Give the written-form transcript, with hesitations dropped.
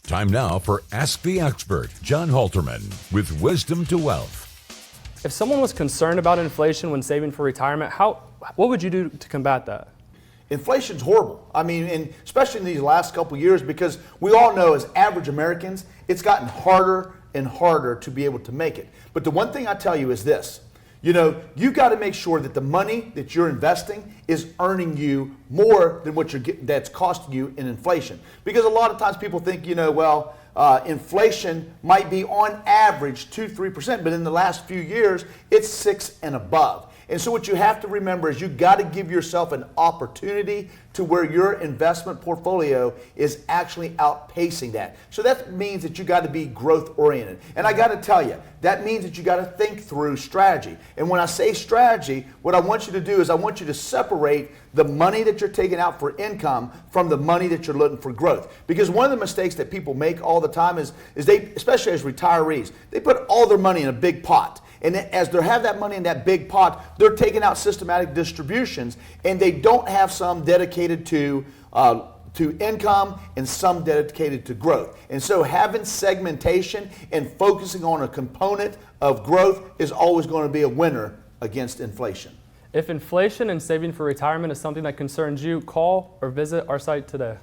Time now for Ask the Expert, John Halterman, with Wisdom to Wealth. If someone was concerned about inflation when saving for retirement, what would you do to combat that? Inflation's horrible. I mean, and especially in these last couple of years, because we all know as average Americans, it's gotten harder and harder to be able to make it. But the one thing I tell you is this. You got to make sure that the money that you're investing is earning you more than what that's costing you in inflation. Because a lot of times people think, inflation might be on average 2-3%, but in the last few years, it's 6 and above. And so what you have to remember is you got to give yourself an opportunity to where your investment portfolio is actually outpacing that. So that means that you got to be growth oriented. And I got to tell you, that means that you got to think through strategy. And when I say strategy, what I want you to do is I want you to separate the money that you're taking out for income from the money that you're looking for growth. Because one of the mistakes that people make all the time is they, especially as retirees, they put all their money in a big pot. And as they have that money in that big pot, they're taking out systematic distributions, and they don't have some dedicated to income and some dedicated to growth. And so having segmentation and focusing on a component of growth is always going to be a winner against inflation. If inflation and saving for retirement is something that concerns you, call or visit our site today.